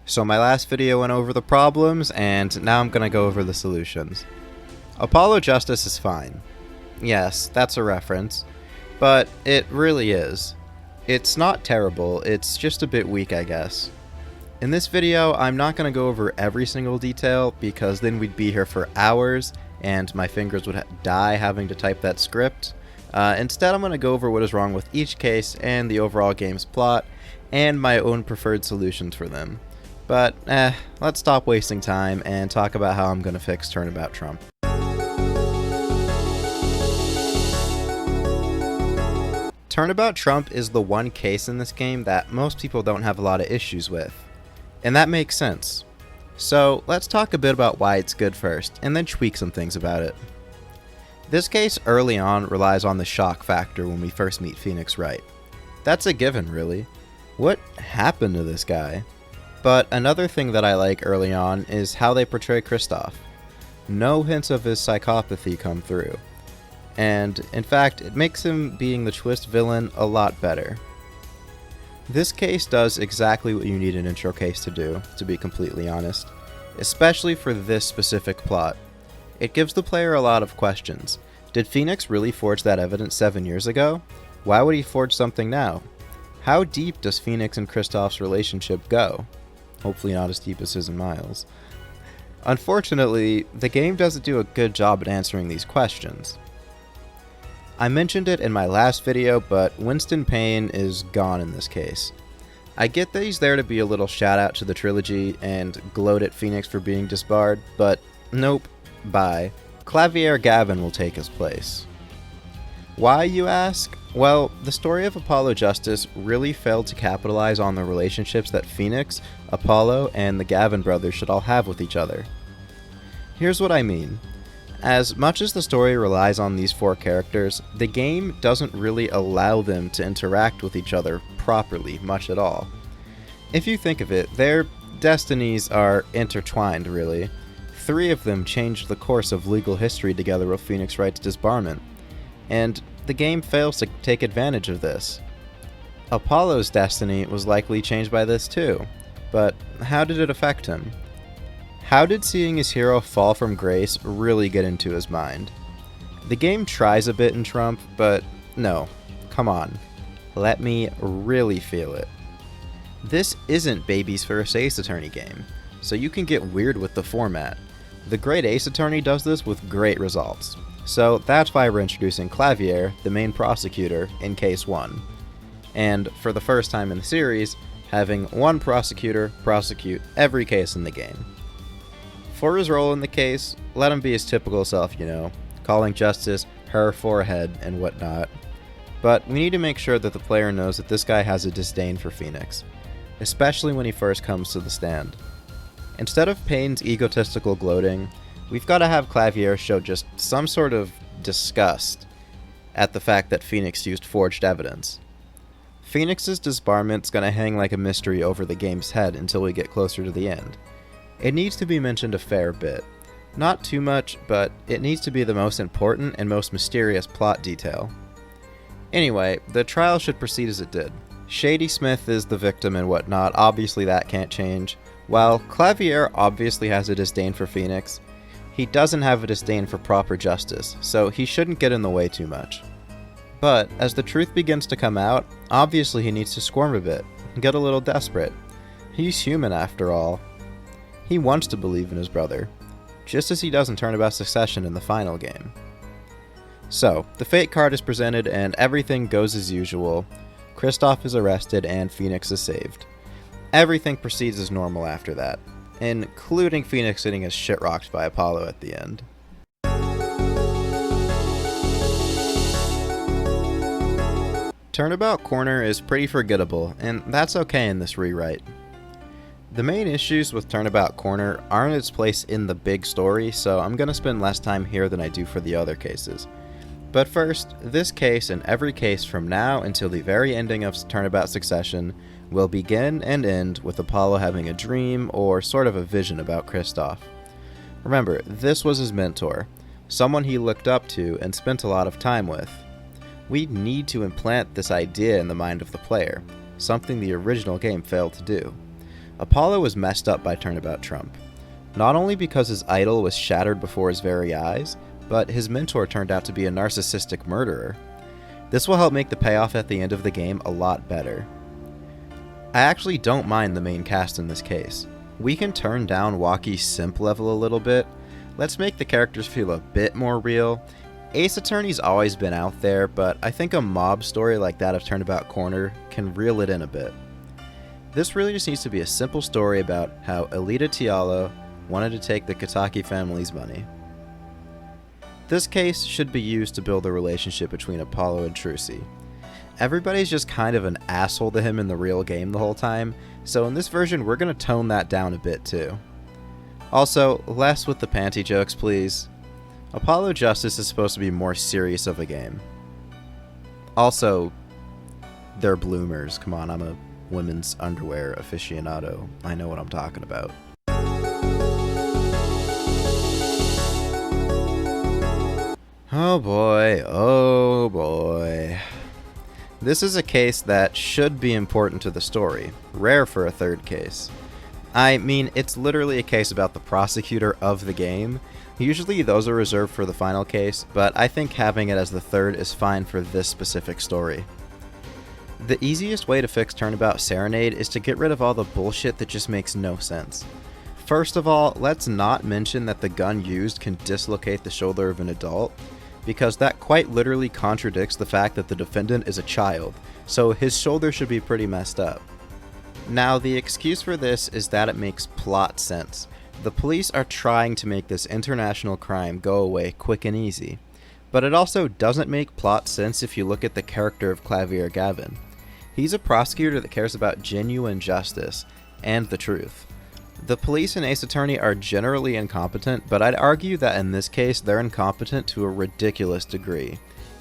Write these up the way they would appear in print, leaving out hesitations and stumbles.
So my last video went over the problems, and now I'm gonna go over the solutions. Apollo Justice is fine. Yes, that's a reference, but it really is. It's not terrible, it's just a bit weak, I guess. In this video, I'm not gonna go over every single detail, because then we'd be here for hours, and my fingers would die having to type that script. Instead, I'm gonna go over what is wrong with each case, and the overall game's plot, and my own preferred solutions for them. But, let's stop wasting time and talk about how I'm gonna fix Turnabout Trump. Turnabout Trump is the one case in this game that most people don't have a lot of issues with. And that makes sense. So, let's talk a bit about why it's good first, and then tweak some things about it. This case early on relies on the shock factor when we first meet Phoenix Wright. That's a given, really. What happened to this guy? But another thing that I like early on is how they portray Kristoff. No hints of his psychopathy come through. And, in fact, it makes him being the twist villain a lot better. This case does exactly what you need an intro case to do, to be completely honest. Especially for this specific plot. It gives the player a lot of questions. Did Phoenix really forge that evidence 7 years ago? Why would he forge something now? How deep does Phoenix and Kristoff's relationship go? Hopefully not as deep as his and Miles. Unfortunately, the game doesn't do a good job at answering these questions. I mentioned it in my last video, but Winston Payne is gone in this case. I get that he's there to be a little shout out to the trilogy and gloat at Phoenix for being disbarred, but nope, bye. Clavier Gavin will take his place. Why, you ask? Well, the story of Apollo Justice really failed to capitalize on the relationships that Phoenix, Apollo, and the Gavin brothers should all have with each other. Here's what I mean. As much as the story relies on these four characters, the game doesn't really allow them to interact with each other properly, much at all. If you think of it, their destinies are intertwined, really. 3 of them changed the course of legal history together with Phoenix Wright's disbarment. And the game fails to take advantage of this. Apollo's destiny was likely changed by this too, but how did it affect him? How did seeing his hero fall from grace really get into his mind? The game tries a bit in Trump, but no, come on, let me really feel it. This isn't Baby's first Ace Attorney game, so you can get weird with the format. The Great Ace Attorney does this with great results. So that's why we're introducing Clavier, the main prosecutor, in Case 1. And for the first time in the series, having one prosecutor prosecute every case in the game. For his role in the case, let him be his typical self, calling justice her forehead and whatnot. But we need to make sure that the player knows that this guy has a disdain for Phoenix, especially when he first comes to the stand. Instead of Payne's egotistical gloating, we've got to have Clavier show just some sort of disgust at the fact that Phoenix used forged evidence. Phoenix's disbarment's gonna hang like a mystery over the game's head until we get closer to the end. It needs to be mentioned a fair bit. Not too much, but it needs to be the most important and most mysterious plot detail. Anyway, the trial should proceed as it did. Shady Smith is the victim and whatnot, obviously that can't change. While Clavier obviously has a disdain for Phoenix, he doesn't have a disdain for proper justice, so he shouldn't get in the way too much. But, as the truth begins to come out, obviously he needs to squirm a bit, and get a little desperate. He's human after all. He wants to believe in his brother, just as he does in Turnabout Succession in the final game. So, the fate card is presented and everything goes as usual. Kristoff is arrested and Phoenix is saved. Everything proceeds as normal after that, including Phoenix getting his shit rocked by Apollo at the end. Turnabout Corner is pretty forgettable, and that's okay in this rewrite. The main issues with Turnabout Corner aren't its place in the big story, so I'm gonna spend less time here than I do for the other cases. But first, this case and every case from now until the very ending of Turnabout Succession will begin and end with Apollo having a dream or sort of a vision about Kristoff. Remember, this was his mentor, someone he looked up to and spent a lot of time with. We need to implant this idea in the mind of the player, something the original game failed to do. Apollo was messed up by Turnabout Trump. Not only because his idol was shattered before his very eyes, but his mentor turned out to be a narcissistic murderer. This will help make the payoff at the end of the game a lot better. I actually don't mind the main cast in this case. We can turn down Walkie's simp level a little bit. Let's make the characters feel a bit more real. Ace Attorney's always been out there, but I think a mob story like that of Turnabout Corner can reel it in a bit. This really just needs to be a simple story about how Elita Tialo wanted to take the Kataki family's money. This case should be used to build a relationship between Apollo and Trucy. Everybody's just kind of an asshole to him in the real game the whole time, so in this version we're going to tone that down a bit too. Also, less with the panty jokes please. Apollo Justice is supposed to be more serious of a game. Also, they're bloomers, come on, I'm a women's underwear aficionado. I know what I'm talking about. Oh boy, oh boy. This is a case that should be important to the story, rare for a third case. I mean, it's literally a case about the prosecutor of the game. Usually those are reserved for the final case, but I think having it as the third is fine for this specific story. The easiest way to fix Turnabout Serenade is to get rid of all the bullshit that just makes no sense. First of all, let's not mention that the gun used can dislocate the shoulder of an adult, because that quite literally contradicts the fact that the defendant is a child, so his shoulder should be pretty messed up. Now, the excuse for this is that it makes plot sense. The police are trying to make this international crime go away quick and easy, but it also doesn't make plot sense if you look at the character of Clavier Gavin. He's a prosecutor that cares about genuine justice and the truth. The police and Ace Attorney are generally incompetent, but I'd argue that in this case they're incompetent to a ridiculous degree,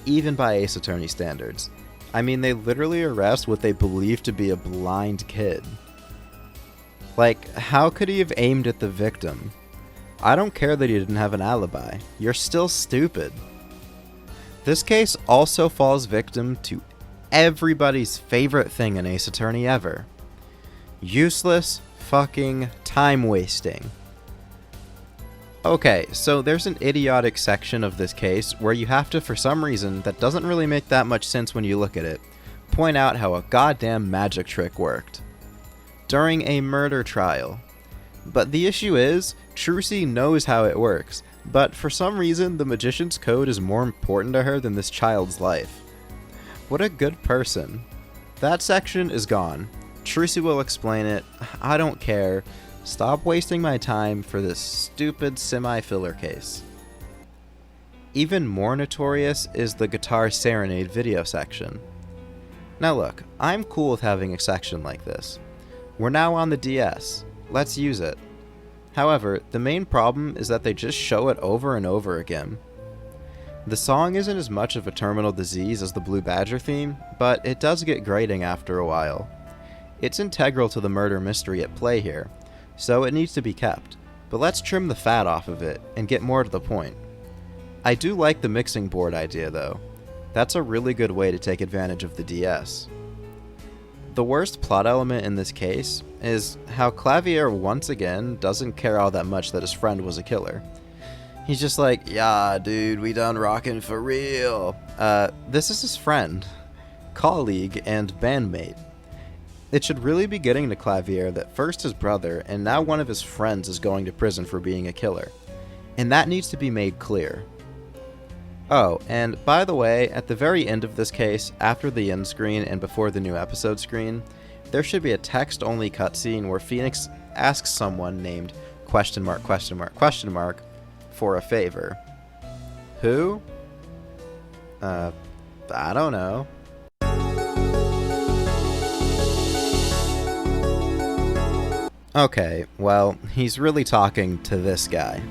even by Ace Attorney standards. I mean, they literally arrest what they believe to be a blind kid. Like, how could he have aimed at the victim? I don't care that he didn't have an alibi. You're still stupid. This case also falls victim to everybody's favorite thing in Ace Attorney ever. Useless fucking time wasting. Okay, so there's an idiotic section of this case where you have to, for some reason that doesn't really make that much sense when you look at it, point out how a goddamn magic trick worked. During a murder trial. But the issue is, Trucy knows how it works, but for some reason the magician's code is more important to her than this child's life. What a good person. That section is gone. Trucy will explain it. I don't care. Stop wasting my time for this stupid semi-filler case. Even more notorious is the Guitar Serenade video section. Now look, I'm cool with having a section like this. We're now on the DS. Let's use it. However, the main problem is that they just show it over and over again. The song isn't as much of a terminal disease as the Blue Badger theme, but it does get grating after a while. It's integral to the murder mystery at play here, so it needs to be kept, but let's trim the fat off of it and get more to the point. I do like the mixing board idea though. That's a really good way to take advantage of the DS. The worst plot element in this case is how Clavier once again doesn't care all that much that his friend was a killer. He's just like, yeah dude, we done rockin' for real. This is his friend, colleague, and bandmate. It should really be getting to Clavier that first his brother and now one of his friends is going to prison for being a killer. And that needs to be made clear. Oh, and by the way, at the very end of this case, after the end screen and before the new episode screen, there should be a text-only cutscene where Phoenix asks someone named ... for a favor. Who? I don't know. Okay, well, he's really talking to this guy.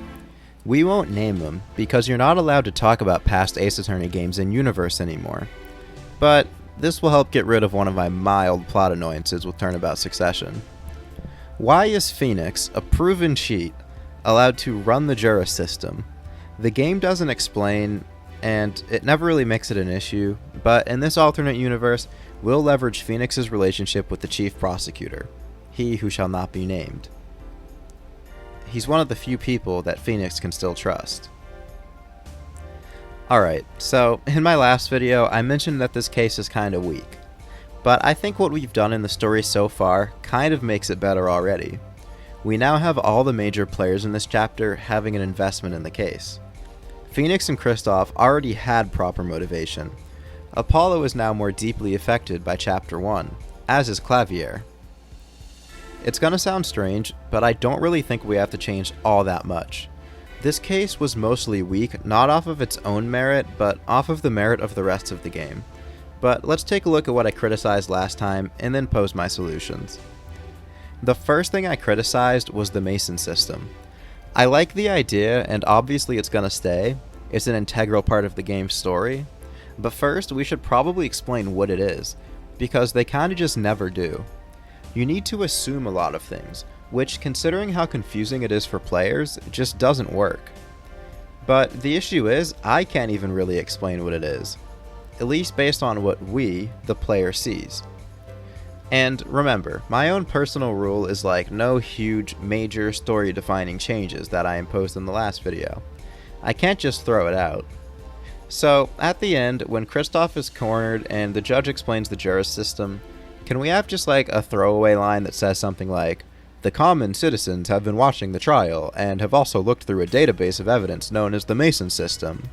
We won't name him, because you're not allowed to talk about past Ace Attorney games in Universe anymore. But this will help get rid of one of my mild plot annoyances with Turnabout Succession. Why is Phoenix, a proven cheat, allowed to run the Juris system? The game doesn't explain, and it never really makes it an issue, but in this alternate universe, we'll leverage Phoenix's relationship with the chief prosecutor. he who shall not be named. He's one of the few people that Phoenix can still trust. Alright, so in my last video I mentioned that this case is kinda weak, but I think what we've done in the story so far kind of makes it better already. We now have all the major players in this chapter having an investment in the case. Phoenix and Kristoff already had proper motivation. Apollo is now more deeply affected by Chapter 1, as is Clavier. It's gonna sound strange, but I don't really think we have to change all that much. This case was mostly weak, not off of its own merit, but off of the merit of the rest of the game. But let's take a look at what I criticized last time, and then pose my solutions. The first thing I criticized was the Mason system. I like the idea, and obviously it's gonna stay. It's an integral part of the game's story. But first, we should probably explain what it is, because they kinda just never do. You need to assume a lot of things, which, considering how confusing it is for players, just doesn't work. But the issue is, I can't even really explain what it is, at least based on what we, the player, sees. And remember, my own personal rule is like no huge, major story-defining changes that I imposed in the last video. I can't just throw it out. So, at the end, when Kristoff is cornered and the judge explains the juris system, can we have just like a throwaway line that says something like, "The common citizens have been watching the trial and have also looked through a database of evidence known as the Mason system"?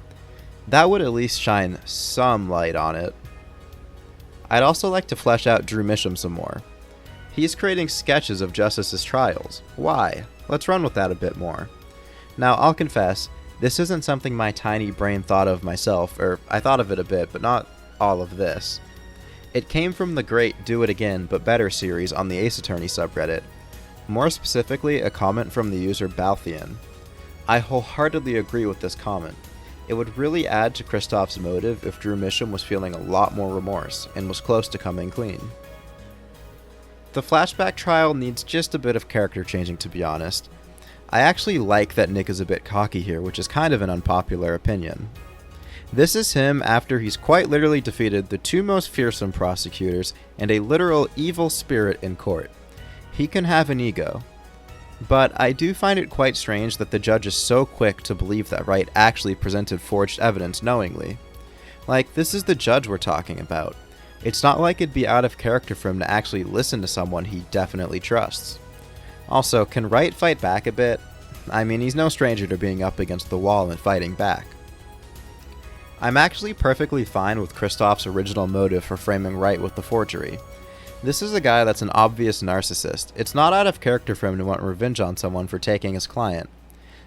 That would at least shine some light on it. I'd also like to flesh out Drew Misham some more. He's creating sketches of Justice's trials. Why? Let's run with that a bit more. Now, I'll confess, this isn't something my tiny brain thought of myself, or I thought of it a bit, but not all of this. It came from the great Do It Again But Better series on the Ace Attorney subreddit. More specifically, a comment from the user Balthian. I wholeheartedly agree with this comment. It would really add to Kristoff's motive if Drew Misham was feeling a lot more remorse and was close to coming clean. The flashback trial needs just a bit of character changing, to be honest. I actually like that Nick is a bit cocky here, which is kind of an unpopular opinion. This is him after he's quite literally defeated the two most fearsome prosecutors and a literal evil spirit in court. He can have an ego. But I do find it quite strange that the judge is so quick to believe that Wright actually presented forged evidence knowingly. Like, this is the judge we're talking about. It's not like it'd be out of character for him to actually listen to someone he definitely trusts. Also, can Wright fight back a bit? I mean, he's no stranger to being up against the wall and fighting back. I'm actually perfectly fine with Kristoff's original motive for framing Wright with the forgery. This is a guy that's an obvious narcissist. It's not out of character for him to want revenge on someone for taking his client,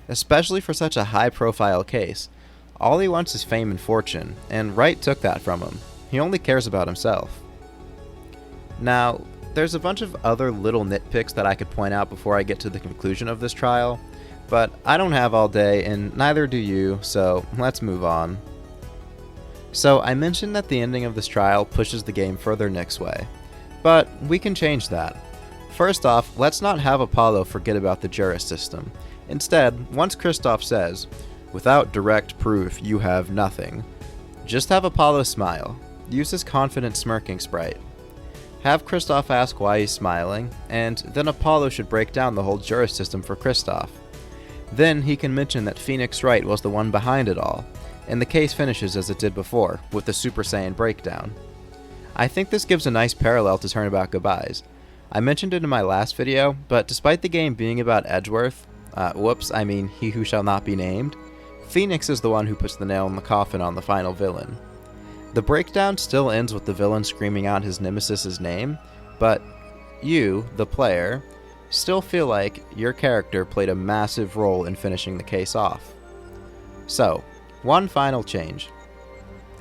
especially for such a high-profile case. All he wants is fame and fortune, and Wright took that from him. He only cares about himself. Now, there's a bunch of other little nitpicks that I could point out before I get to the conclusion of this trial, but I don't have all day, and neither do you, so let's move on. So, I mentioned that the ending of this trial pushes the game further Nick's way, but we can change that. First off, let's not have Apollo forget about the juris system. Instead, once Kristoff says, "Without direct proof, you have nothing," just have Apollo smile. Use his confident smirking sprite. Have Kristoff ask why he's smiling, and then Apollo should break down the whole juris system for Kristoff. Then he can mention that Phoenix Wright was the one behind it all, and the case finishes as it did before, with the Super Saiyan breakdown. I think this gives a nice parallel to Turnabout Goodbyes. I mentioned it in my last video, but despite the game being about Edgeworth, he who shall not be named, Phoenix is the one who puts the nail in the coffin on the final villain. The breakdown still ends with the villain screaming out his nemesis's name, but you, the player, still feel like your character played a massive role in finishing the case off. So, one final change.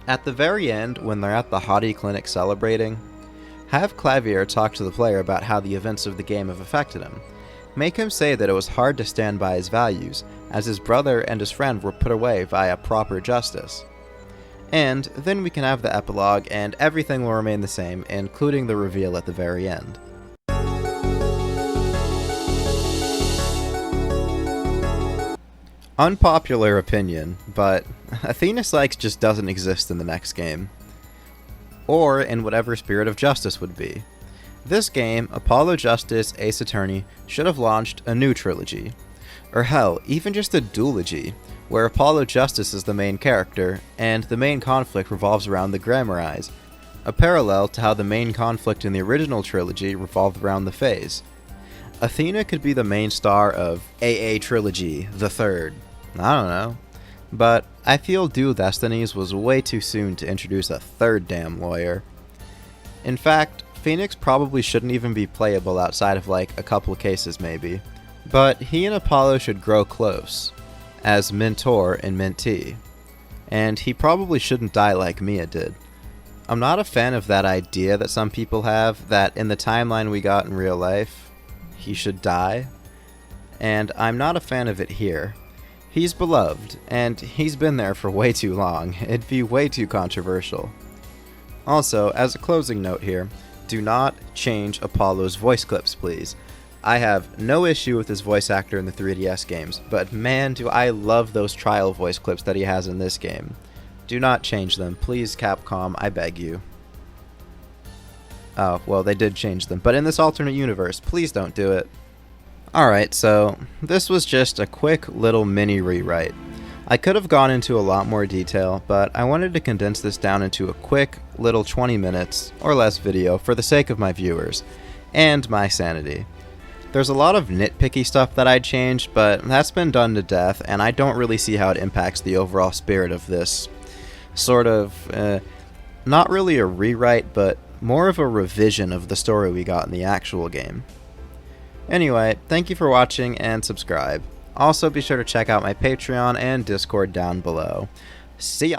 At the very end, when they're at the Hottie Clinic celebrating, have Clavier talk to the player about how the events of the game have affected him. Make him say that it was hard to stand by his values, as his brother and his friend were put away via proper justice. And then we can have the epilogue, and everything will remain the same, including the reveal at the very end. Unpopular opinion, but Athena Sykes just doesn't exist in the next game. Or in whatever Spirit of Justice would be. This game, Apollo Justice Ace Attorney, should have launched a new trilogy. Or hell, even just a duology, where Apollo Justice is the main character, and the main conflict revolves around the Grammar Eyes, a parallel to how the main conflict in the original trilogy revolved around the Fays. Athena could be the main star of AA Trilogy, the third. I don't know. But I feel Dual Destinies was way too soon to introduce a third damn lawyer. In fact, Phoenix probably shouldn't even be playable outside of like a couple of cases maybe. But he and Apollo should grow close, as mentor and mentee. And he probably shouldn't die like Mia did. I'm not a fan of that idea that some people have, that in the timeline we got in real life, he should die. And I'm not a fan of it here. He's beloved, and he's been there for way too long. It'd be way too controversial. Also, as a closing note here, do not change Apollo's voice clips, please. I have no issue with his voice actor in the 3DS games, but man, do I love those trial voice clips that he has in this game. Do not change them, please, Capcom, I beg you. Oh, well, they did change them, but in this alternate universe, please don't do it. Alright, so this was just a quick little mini rewrite. I could have gone into a lot more detail, but I wanted to condense this down into a quick little 20 minutes or less video for the sake of my viewers, and my sanity. There's a lot of nitpicky stuff that I'd change, but that's been done to death, and I don't really see how it impacts the overall spirit of this sort of, not really a rewrite, but more of a revision of the story we got in the actual game. Anyway, thank you for watching and subscribe. Also, be sure to check out my Patreon and Discord down below. See ya!